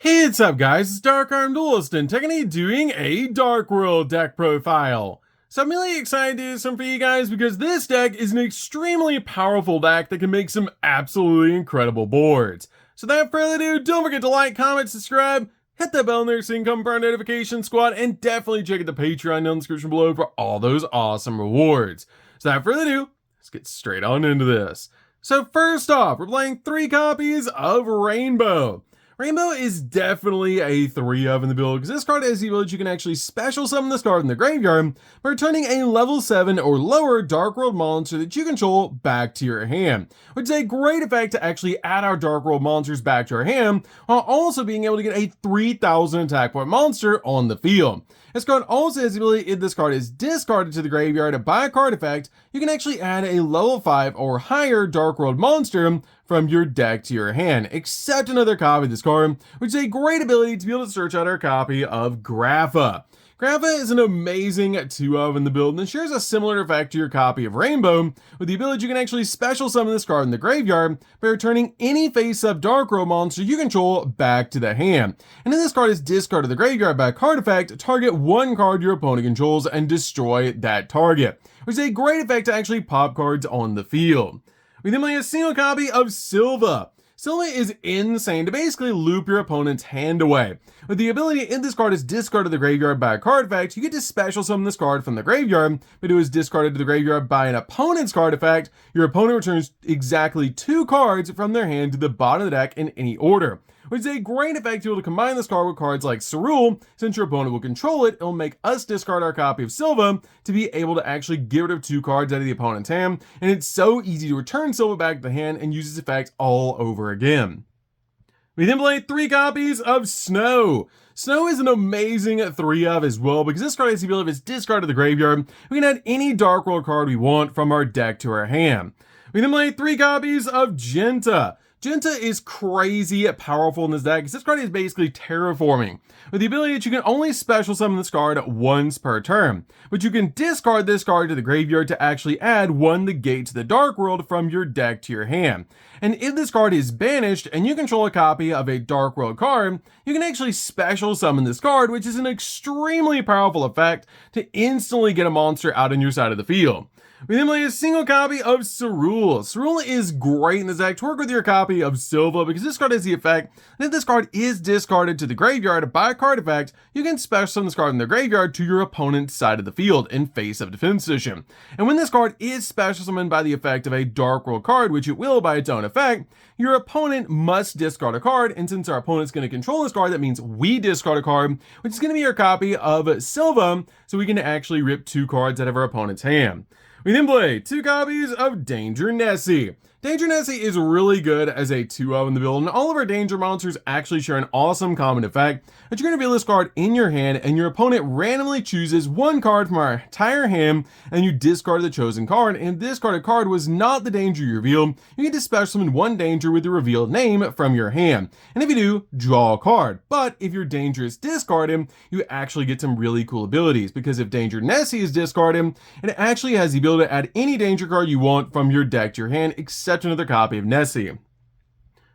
Hey, what's up guys, it's DarkArmedDuelist and technically doing a Dark World deck profile. So I'm really excited to do this one for you guys because this deck is an extremely powerful deck that can make some absolutely incredible boards. So without further ado, don't forget to like, comment, subscribe, hit that bell there so you can come for our notification squad, and definitely check out the Patreon in the description below for all those awesome rewards. So without further ado, let's get straight on into this. So first off, we're playing 3 copies of Rainbow. Rainbow is definitely a 3-of in the build because this card has the ability you can actually special summon this card in the graveyard by returning a level 7 or lower Dark World monster that you control back to your hand, which is a great effect to actually add our Dark World monsters back to our hand while also being able to get a 3000 attack point monster on the field. This card also has the ability, if this card is discarded to the graveyard by a card effect, you can actually add a level 5 or higher Dark World monster from your deck to your hand, except another copy of this card, which is a great ability to be able to search out our copy of Grapha. Grapha is an amazing 2-of in the build and shares a similar effect to your copy of Rainbow, with the ability you can actually special summon this card in the graveyard by returning any face-up Dark World monster you control back to the hand. And if this card is discarded to the graveyard by a card effect, target one card your opponent controls and destroy that target, which is a great effect to actually pop cards on the field. We then play a single copy of Silva. Silva is insane to basically loop your opponent's hand away. With the ability, if this card is discarded to the graveyard by a card effect, you get to special summon this card from the graveyard, but it was discarded to the graveyard by an opponent's card effect, your opponent returns exactly 2 cards from their hand to the bottom of the deck in any order, which is a great effect to be able to combine this card with cards like Cerule. Since your opponent will control it, it'll make us discard our copy of Silva to be able to actually get rid of 2 cards out of the opponent's hand, and it's so easy to return Silva back to the hand and use this effect all over again. We then play 3 copies of Snow. Snow is an amazing 3-of as well because this card has the ability, if it's discarded to the graveyard, we can add any Dark World card we want from our deck to our hand. We then play 3 copies of Genta. Genta is crazy powerful in this deck because this card is basically terraforming, with the ability that you can only special summon this card once per turn, but you can discard this card to the graveyard to actually add 1 negate to the Dark World from your deck to your hand. And if this card is banished and you control a copy of a Dark World card, you can actually special summon this card, which is an extremely powerful effect to instantly get a monster out on your side of the field. We then play a single copy of Cerule. Cerule is great in this deck to work with your copy of Silva because this card has the effect that if this card is discarded to the graveyard by a card effect, you can special summon this card in the graveyard to your opponent's side of the field in face of defense position. And when this card is special summoned by the effect of a Dark World card, which it will by its own effect, your opponent must discard a card, and since our opponent's going to control this card, that means we discard a card, which is going to be your copy of Silva, so we can actually rip 2 cards out of our opponent's hand. We then play 2 copies of Danger Nessie. Danger Nessie is really good as a 2-of in the build, and all of our danger monsters actually share an awesome common effect that you're going to reveal this card in your hand, and your opponent randomly chooses 1 card from our entire hand, and you discard the chosen card, and if this card was not the danger you revealed, you get to special summon 1 danger with the revealed name from your hand, and if you do, draw a card. But if your danger is discarded, you actually get some really cool abilities, because if Danger Nessie is discarded, it actually has the ability to add any danger card you want from your deck to your hand, except another copy of Nessie.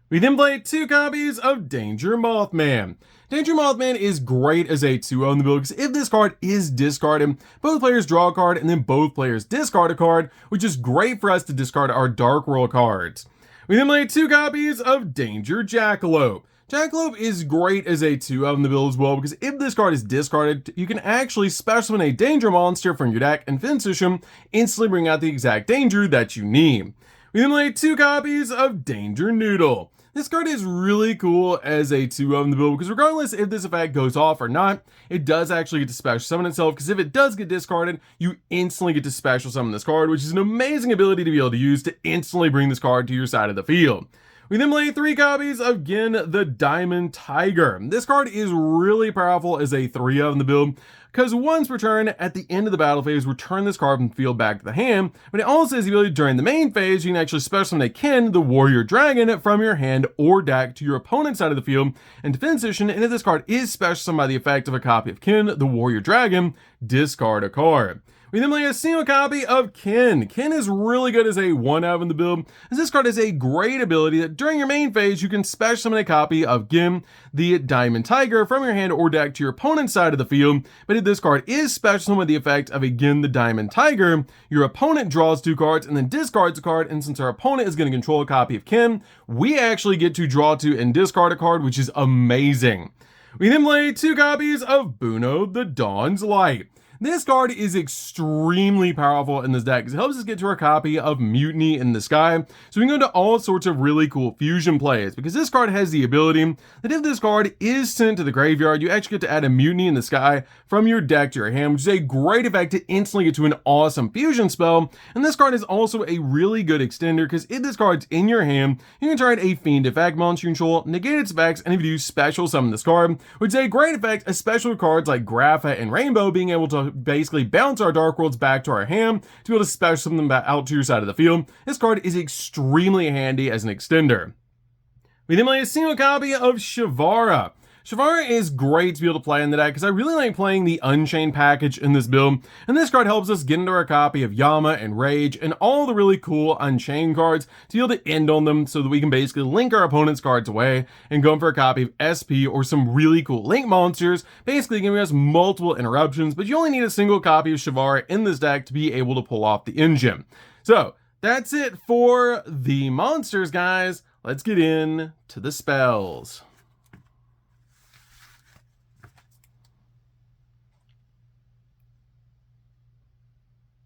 We then play 2 copies of Danger Mothman. Danger Mothman is great as a 2-of in the build because if this card is discarded, both players draw a card and then both players discard a card, which is great for us to discard our Dark World cards. We then play 2 copies of Danger Jackalope. Jackalope is great as a 2-of in the build as well because if this card is discarded, you can actually special summon a danger monster from your deck and defense position, instantly bring out the exact danger that you need. We then play 2 copies of Danger Noodle. This card is really cool as a 2-of in the build because regardless if this effect goes off or not, it does actually get to special summon itself, because if it does get discarded, you instantly get to special summon this card, which is an amazing ability to be able to use to instantly bring this card to your side of the field. We then play 3 copies of Gin the Diamond Tiger. This card is really powerful as a 3-of in the build because once per turn at the end of the battle phase, return this card from the field back to the hand, but it also has the ability during the main phase, you can actually special summon a Kin the Warrior Dragon from your hand or deck to your opponent's side of the field in defense position, and if this card is special summoned by the effect of a copy of Kin the Warrior Dragon, discard a card. We then play a single copy of Kin. Kin is really good as a 1-of in the build, as this card has a great ability that during your main phase you can special summon a copy of Gim, the Diamond Tiger, from your hand or deck to your opponent's side of the field. But if this card is special summoned with the effect of a Gim, the Diamond Tiger, your opponent draws 2 cards and then discards a card, and since our opponent is going to control a copy of Kin, we actually get to draw 2 and discard a card, which is amazing. We then play 2 copies of Buno, the Dawn's Light. This card is extremely powerful in this deck because it helps us get to our copy of Mutiny in the Sky, so we can go to all sorts of really cool fusion plays, because this card has the ability that if this card is sent to the graveyard, you actually get to add a Mutiny in the Sky from your deck to your hand, which is a great effect to instantly get to an awesome fusion spell. And this card is also a really good extender because if this card's in your hand, you can target a Fiend effect monster you control, negate its effects, and if you do, special summon this card, which is a great effect, especially with cards like Grapha and Rainbow being able to basically bounce our Dark Worlds back to our hand to be able to special summon them back out to your side of the field. This card is extremely handy as an extender. We then play a single copy of Shavara. Shavara is great to be able to play in the deck because I really like playing the Unchained package in this build, and this card helps us get into our copy of Yama and Rage and all the really cool Unchained cards to be able to end on them so that we can basically link our opponent's cards away and go for a copy of SP or some really cool link monsters, basically giving us multiple interruptions, but you only need a single copy of Shavara in this deck to be able to pull off the engine. So that's it for the monsters, guys. Let's get in to the spells.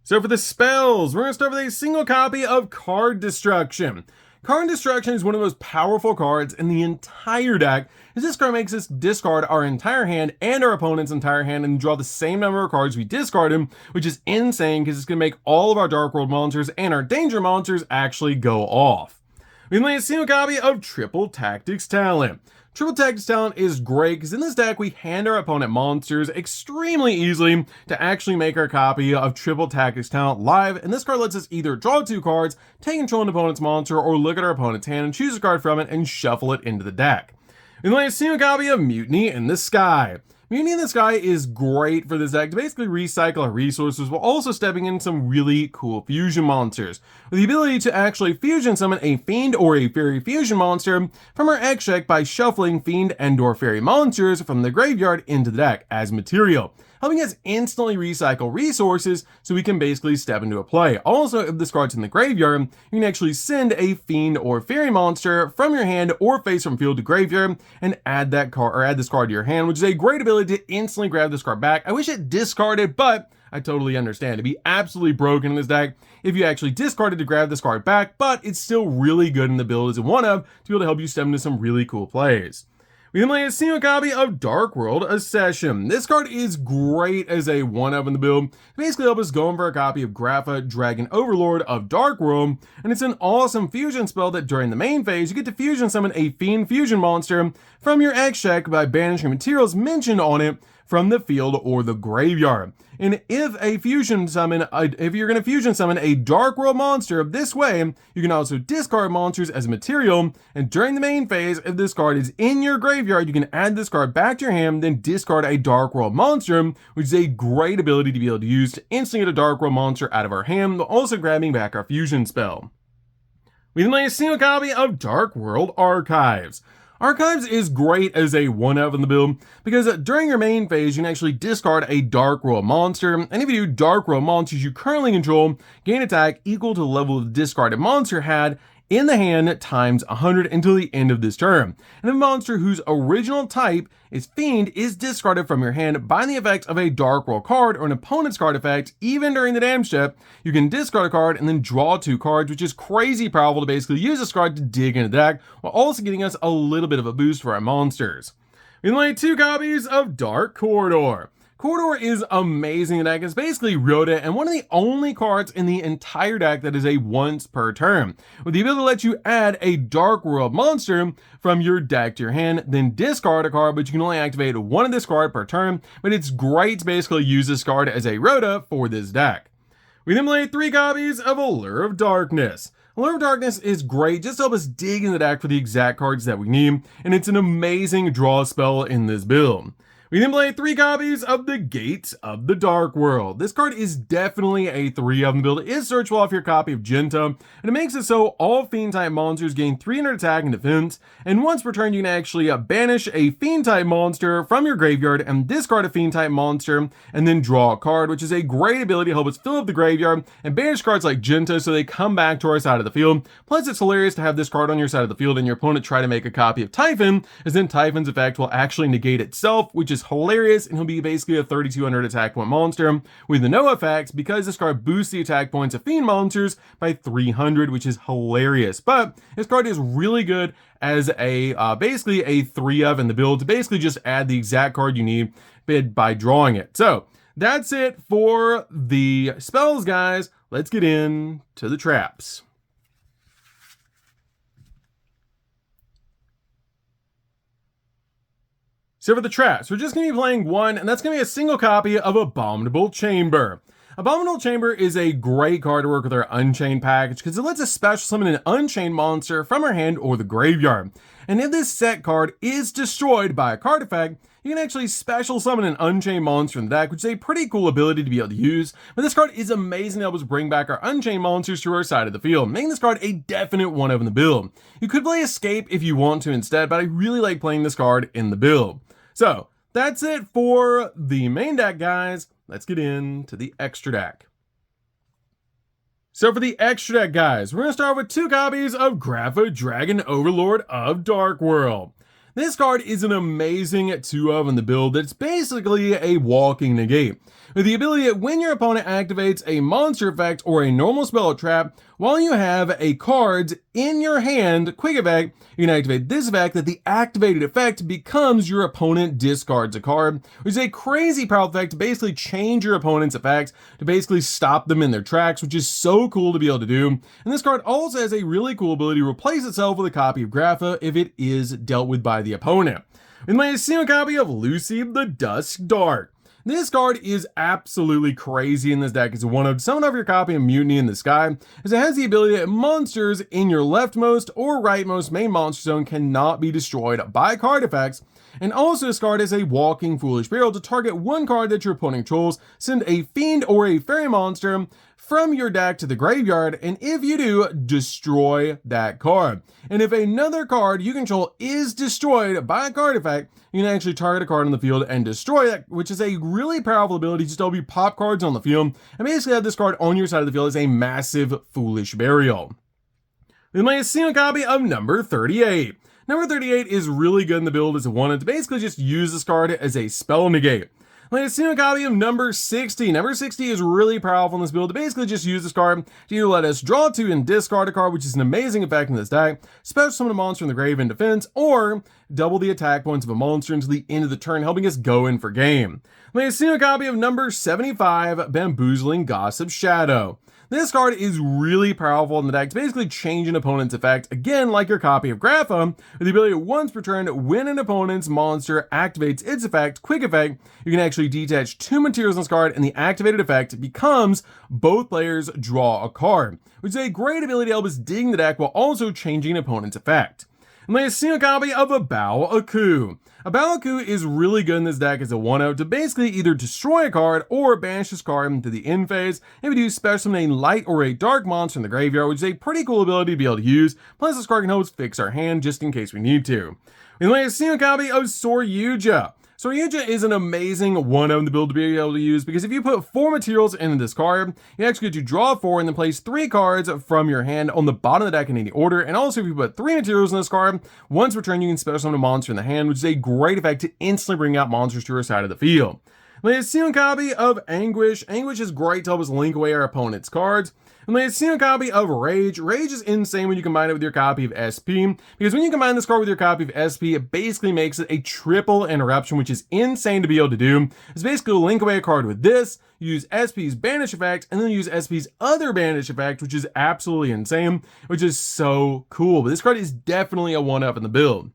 So for the spells, we're going to start with a single copy of Card Destruction. Card Destruction is one of the most powerful cards in the entire deck, as this card makes us discard our entire hand and our opponent's entire hand and draw the same number of cards we discarded, which is insane because it's going to make all of our Dark World monsters and our Danger monsters actually go off. We then play a single copy of Triple Tactics Talent. Triple Tactics Talent is great because in this deck we hand our opponent monsters extremely easily to actually make our copy of Triple Tactics Talent live, and this card lets us either draw 2 cards, take control of an opponent's monster, or look at our opponent's hand and choose a card from it and shuffle it into the deck. We play a single copy of Mutiny in the Sky. Mutiny in the Sky is great for this deck to basically recycle our resources while also stepping in some really cool fusion monsters, with the ability to actually fusion summon a Fiend or a Fairy fusion monster from our X deck by shuffling Fiend and or Fairy monsters from the graveyard into the deck as material, helping us instantly recycle resources so we can basically step into a play. Also, if this card's in the graveyard, you can actually send a Fiend or Fairy monster from your hand or face from field to graveyard and add that card or add this card to your hand, which is a great ability to instantly grab this card back. I wish it discarded, but I totally understand. It'd be absolutely broken in this deck if you actually discarded to grab this card back, but it's still really good in the build as a 1-of to be able to help you step into some really cool plays. We then play a single copy of Dark World Accession. This card is great as a 1-of in the build. Basically help us go in for a copy of Grapha, Dragon Overlord of Dark World, and it's an awesome fusion spell that during the main phase, you get to fusion summon a Fiend fusion monster from your X deck by banishing materials mentioned on it from the field or the graveyard. And if you're going to fusion summon a Dark World monster this way, you can also discard monsters as material, and during the main phase, if this card is in your graveyard, you can add this card back to your hand, then discard a Dark World monster, which is a great ability to be able to use to instantly get a Dark World monster out of our hand, while also grabbing back our fusion spell. We then play a single copy of Dark World Archives. Archives is great as a 1-of in the build because during your main phase you can actually discard a Dark World monster, and if you do, Dark World monsters you currently control gain attack equal to the level of the discarded monster had in the hand times 100 until the end of this turn. And a monster whose original type is Fiend is discarded from your hand by the effects of a Dark World card or an opponent's card effect. Even during the damage step, you can discard a card and then draw 2 cards, which is crazy powerful to basically use this card to dig into the deck, while also getting us a little bit of a boost for our monsters. We play 2 copies of Dark Corridor. Corridor is amazing in the deck. It's basically Rhoda and one of the only cards in the entire deck that is a once per turn, with the ability to let you add a Dark World monster from your deck to your hand, then discard a card, but you can only activate 1 of this card per turn, but it's great to basically use this card as a Rhoda for this deck. We then play 3 copies of Allure of Darkness. Allure of Darkness is great just to help us dig in the deck for the exact cards that we need, and it's an amazing draw spell in this build. We then play 3 copies of the Gates of the Dark World. This card is definitely a 3 of them build. It is searchable off your copy of Genta, and it makes it so all Fiend-type monsters gain 300 attack and defense, and once per turn you can actually banish a Fiend-type monster from your graveyard and discard a Fiend-type monster, and then draw a card, which is a great ability to help us fill up the graveyard and banish cards like Genta so they come back to our side of the field. Plus it's hilarious to have this card on your side of the field and your opponent try to make a copy of Typhon, as then Typhon's effect will actually negate itself, which is hilarious, and he'll be basically a 3200 attack point monster with no effects because this card boosts the attack points of Fiend monsters by 300, which is hilarious. But this card is really good as a basically a 3 of in the build to basically just add the exact card you need by drawing it. So that's it for the spells, guys. Let's get into the traps. So for the traps, we're just going to be playing one, and that's going to be a single copy of Abominable Chamber. Abominable Chamber is a great card to work with our Unchained package because it lets us special summon an Unchained monster from our hand or the graveyard. And if this set card is destroyed by a card effect, you can actually special summon an Unchained monster in the deck, which is a pretty cool ability to be able to use. But this card is amazing to help us bring back our Unchained monsters to our side of the field, making this card a definite 1 of in the build. You could play Escape if you want to instead, but I really like playing this card in the build. So that's it for the main deck, guys. Let's get into the extra deck. So for the extra deck, guys, we're going to start with 2 copies of Grapha Dragon Overlord of Dark World. This card is an amazing 2 of in the build that's basically a walking negate, with the ability that when your opponent activates a monster effect or a normal spell or trap, while you have a card in your hand, quick effect, you can activate this effect that the activated effect becomes your opponent discards a card, which is a crazy powerful effect to basically change your opponent's effects to basically stop them in their tracks, which is so cool to be able to do. And this card also has a really cool ability to replace itself with a copy of Grapha if it is dealt with by the opponent. We might see a copy of Lucy the Dusk Dark. This card is absolutely crazy in this deck. It's a 1 of. Summon off your copy of Mutiny in the Sky, as it has the ability that monsters in your leftmost or rightmost main monster zone cannot be destroyed by card effects. And also this card is a walking Foolish Burial to target 1 card that your opponent controls, send a Fiend or a Fairy monster from your deck to the graveyard, and if you do, destroy that card. And if another card you control is destroyed by a card effect, you can actually target a card on the field and destroy that, which is a really powerful ability just to help you pop cards on the field, and basically have this card on your side of the field as a massive Foolish Burial. Then play a single copy of number 38. Number 38 is really good in the build as a 1 to basically just use this card as a spell negate. Play a single copy of number 60. Number 60 is really powerful in this build to basically just use this card to either let us draw 2 and discard a card, which is an amazing effect in this deck, special summon a monster in the grave in defense, or double the attack points of a monster until the end of the turn, helping us go in for game. Play a single copy of number 75, Bamboozling Gossip Shadow. This card is really powerful in the deck to basically change an opponent's effect, again like your copy of Grapha, with the ability once per turn, when an opponent's monster activates its effect, quick effect, you can actually detach 2 materials on this card, and the activated effect becomes both players draw a card, which is a great ability to help us dig the deck while also changing an opponent's effect. And play a single copy of a Bao Aku. A Bao Aku is really good in this deck as a 1-0 to basically either destroy a card or banish this card into the end phase. If you do special summon a light or a dark monster in the graveyard, which is a pretty cool ability to be able to use. Plus this card can help us fix our hand just in case we need to. We play a single copy of Yugioh. Yugioh is an amazing 1-0 in the build to be able to use because if you put 4 materials into this card, you actually get to draw 4 and then place 3 cards from your hand on the bottom of the deck in any order. And also if you put 3 materials in this card, once per turn you can special summon a monster in the hand, which is a great effect to instantly bring out monsters to your side of the field. Play a single copy of Anguish. Anguish is great to help us link away our opponent's cards. And play a single copy of Rage. Rage is insane when you combine it with your copy of SP, because when you combine this card with your copy of SP, it basically makes it a triple interruption, which is insane to be able to do. It's basically link away a card with this, use SP's banish effect, and then use SP's other banish effect, which is absolutely insane, which is so cool. But this card is definitely a 1-up in the build.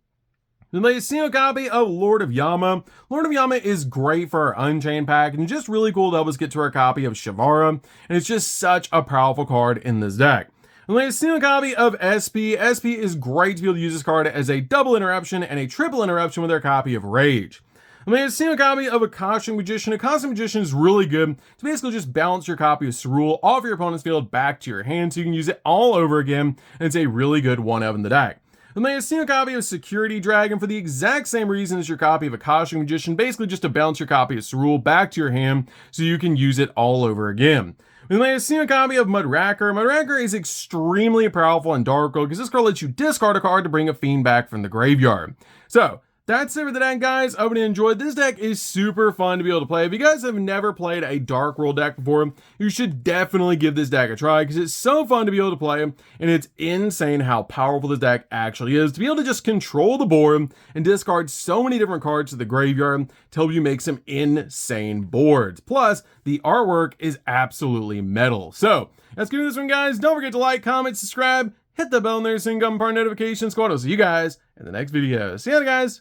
Then play a single copy of Lord of Yama. Lord of Yama is great for our Unchained pack and just really cool to help us get to our copy of Shavara, and it's just such a powerful card in this deck. And play a single copy of SP. SP is great to be able to use this card as a double interruption and a triple interruption with our copy of Rage. I mean, I've seen a copy of Akashic Magician. Akashic Magician is really good to basically just balance your copy of Cerule off your opponent's field back to your hand so you can use it all over again, and it's a really good one-of in the deck. The Mayasino copy of Security Dragon for the exact same reason as your copy of Akashic Magician, basically just to bounce your copy of Cerule back to your hand so you can use it all over again. The Mayasino copy of Mudracker is extremely powerful in Dark World because this card lets you discard a card to bring a fiend back from the graveyard. So, that's it for the deck, guys. I hope you enjoyed. This deck is super fun to be able to play. If you guys have never played a Dark World deck before, you should definitely give this deck a try because it's so fun to be able to play, and it's insane how powerful this deck actually is to be able to just control the board and discard so many different cards to the graveyard to help you make some insane boards. Plus, the artwork is absolutely metal. So, let's get into this one, guys. Don't forget to like, comment, subscribe, hit the bell in there so you can become part of notification squad. I'll see you guys in the next video. See you later, guys.